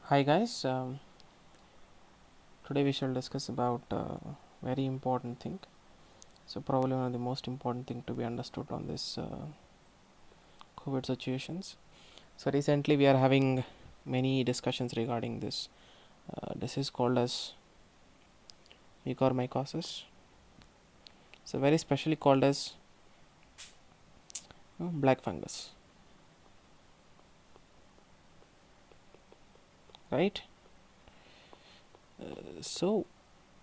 Hi guys, today we shall discuss about very important thing. So probably one of the most important thing to be understood on this COVID situations. So recently we are having many discussions regarding this. This is called as mucormycosis. So very specially called as black fungus, right? So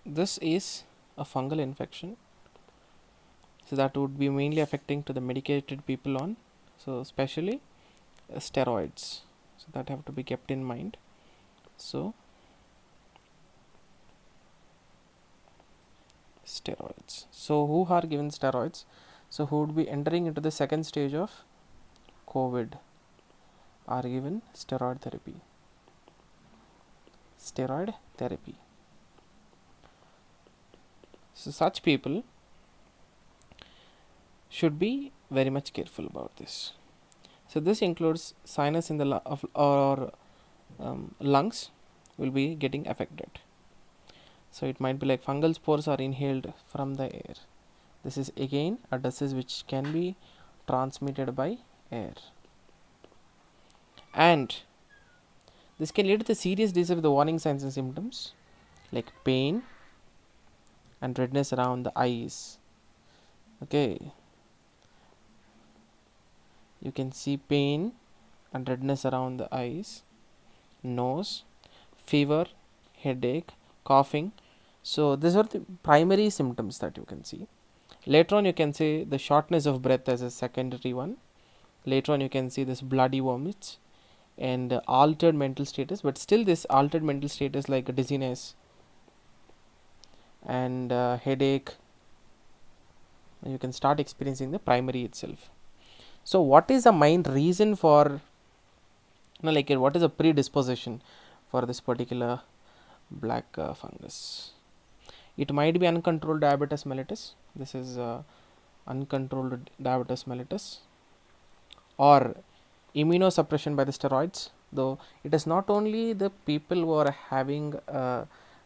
this is a fungal infection. So that would be mainly affecting to the medicated people on. So especially steroids. So that have to be kept in mind. So steroids. So who are given steroids? So who would be entering into the second stage of COVID are given steroid therapy. Steroid therapy. So such people should be very much careful about this. So this includes sinus in the or lungs will be getting affected. So it might be like fungal spores are inhaled from the air. This is again a disease which can be transmitted by air. And this can lead to the serious disease with the warning signs and symptoms like pain and redness around the eyes. Okay, you can see pain and redness around the eyes, nose, fever, headache, coughing. So these are the primary symptoms that you can see. Later on you can see the shortness of breath as a secondary one. Later on you can see this bloody vomits and altered mental status, but still this altered mental status like dizziness and headache, you can start experiencing the primary itself. So what is the main reason for what is a predisposition for this particular black fungus? It might be uncontrolled diabetes mellitus. This is uncontrolled diabetes mellitus, or immunosuppression by the steroids, though it is not only the people who are having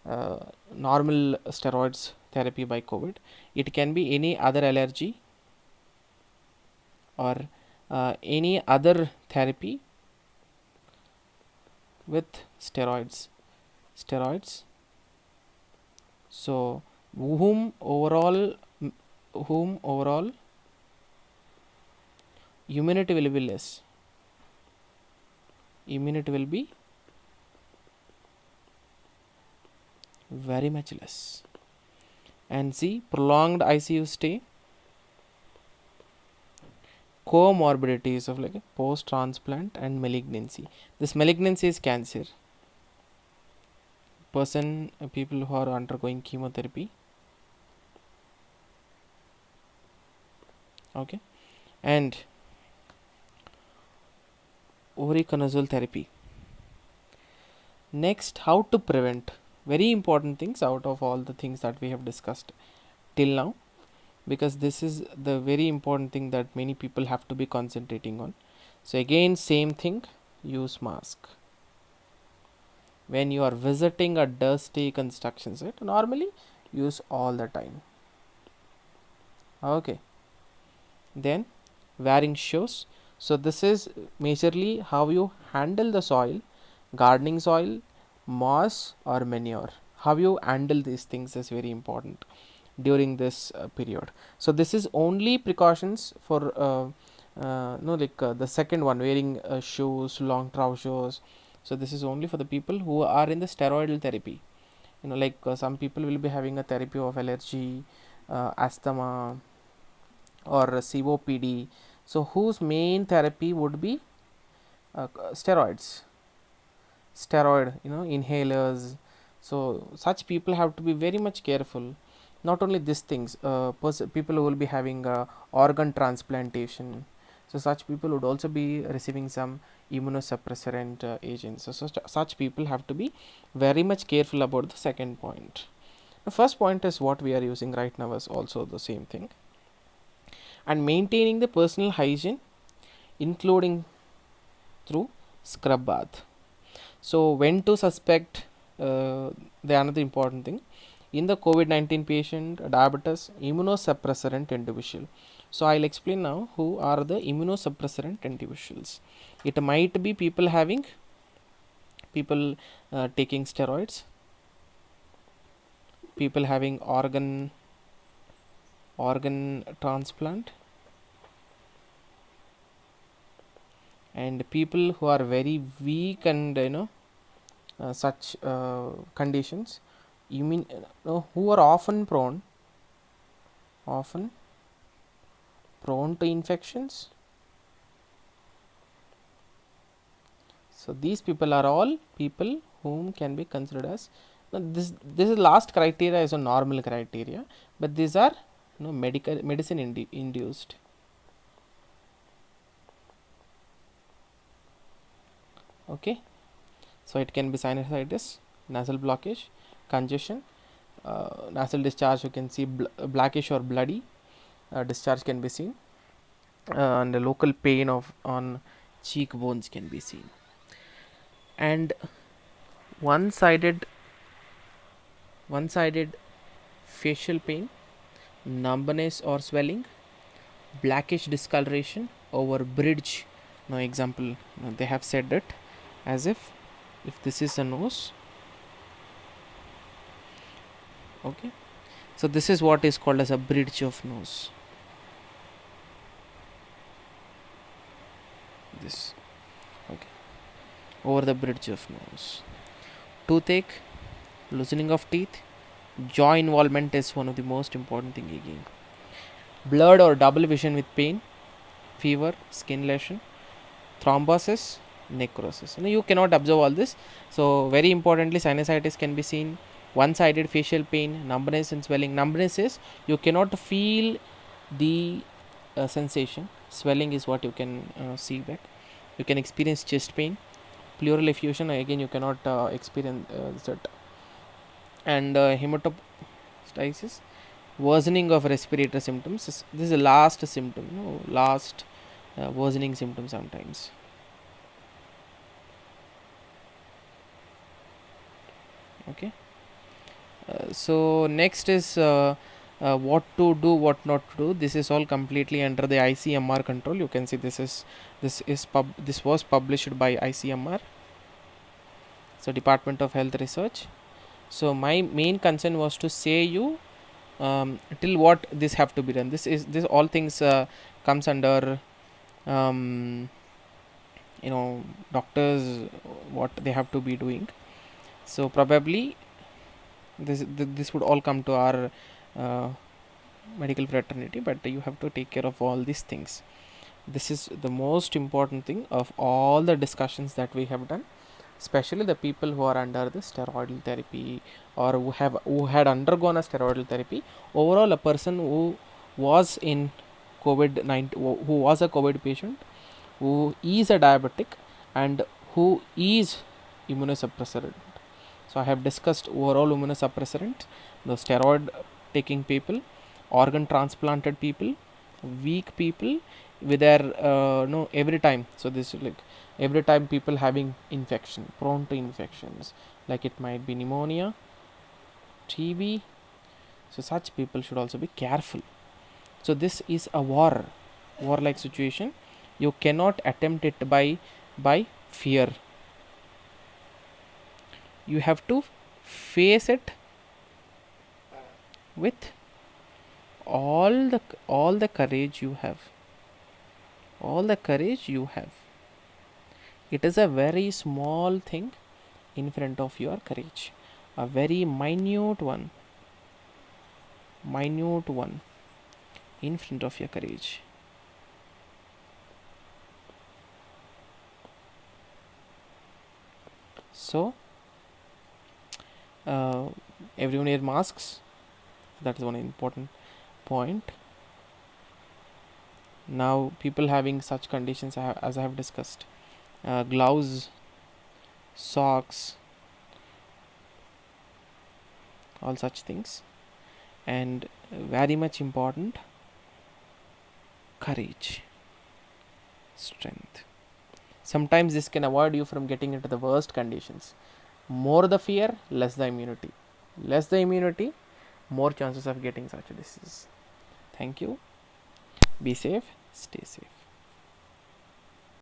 normal steroids therapy by COVID. It can be any other allergy or any other therapy with steroids. So whom overall immunity will be less. Immunity will be very much less. And see, prolonged ICU stay, comorbidities of like post transplant and malignancy. This malignancy is cancer. People who are undergoing chemotherapy. Okay, and voriconazole therapy. Next, how to prevent. Very important things out of all the things that we have discussed till now, because this is the very important thing that many people have to be concentrating on. So again, same thing, use mask when you are visiting a dusty construction site. Normally use all the time. Okay, then wearing shoes. So this is majorly how you handle the soil, gardening soil, moss or manure. How you handle these things is very important during this period. So this is only precautions for the second one, wearing shoes, long trousers. So this is only for the people who are in the steroidal therapy. Some people will be having a therapy of allergy, asthma or COPD. So whose main therapy would be steroids, inhalers. So such people have to be very much careful. Not only these things, people who will be having organ transplantation, so such people would also be receiving some immunosuppressant agents. So such people have to be very much careful about the second point. The first point is what we are using right now is also the same thing, and maintaining the personal hygiene, including through scrub bath. So when to suspect, the another important thing in the COVID-19 patient, diabetes, immunosuppressant individual. So I'll explain now who are the immunosuppressant individuals. It might be people having, people taking steroids, people having organ transplant, and people who are very weak and such conditions, who are often prone to infections. So these people are all people whom can be considered as, this is last criteria is a normal criteria, but these are medicine induced. Okay, so it can be sinusitis, nasal blockage, congestion, nasal discharge. You can see blackish or bloody discharge can be seen, and the local pain of on cheekbones can be seen, and one-sided facial pain, numbness or swelling, blackish discoloration over bridge. Now example, they have said it as if this is a nose. Okay, so this is what is called as a bridge of nose. This, okay, over the bridge of nose. Toothache, loosening of teeth, jaw involvement is one of the most important thing again. Blurred or double vision with pain, fever, skin lesion, thrombosis, necrosis. You cannot observe all this. So very importantly, sinusitis can be seen, one-sided facial pain, numbness and swelling. Numbness is you cannot feel the sensation. Swelling is what you can see back. You can experience chest pain, pleural effusion. Again, you cannot experience that. And hematopoiesis, worsening of respiratory symptoms. This is the last symptom. Last worsening symptom sometimes. Okay, so next is what to do, what not to do. This is all completely under the ICMR control. You can see this was published by ICMR, so Department of Health Research. So my main concern was to say you till what this have to be done. This all things comes under doctors, what they have to be doing. So probably this would all come to our medical fraternity, but you have to take care of all these things. This is the most important thing of all the discussions that we have done, especially the people who are under the steroidal therapy or who had undergone a steroidal therapy. Overall, a person who was in COVID-19, who was a COVID patient, who is a diabetic, and who is immunosuppressant. So I have discussed overall immunosuppressant, the steroid taking people, organ transplanted people, weak people with their every time. So this is like every time people having infection, prone to infections, like it might be pneumonia, TB. So such people should also be careful. So this is a war-like situation. You cannot attempt it by fear. You have to face it with all the courage you have. All the courage you have. It is a very small thing in front of your courage. A very minute one in front of your courage. So everyone wear masks. That is one important point. Now people having such conditions, as I have discussed, gloves, socks, all such things, and very much important, courage, strength. Sometimes this can avoid you from getting into the worst conditions. More the fear, less the immunity. Less the immunity, more chances of getting such a disease. Thank you. Be safe, stay safe.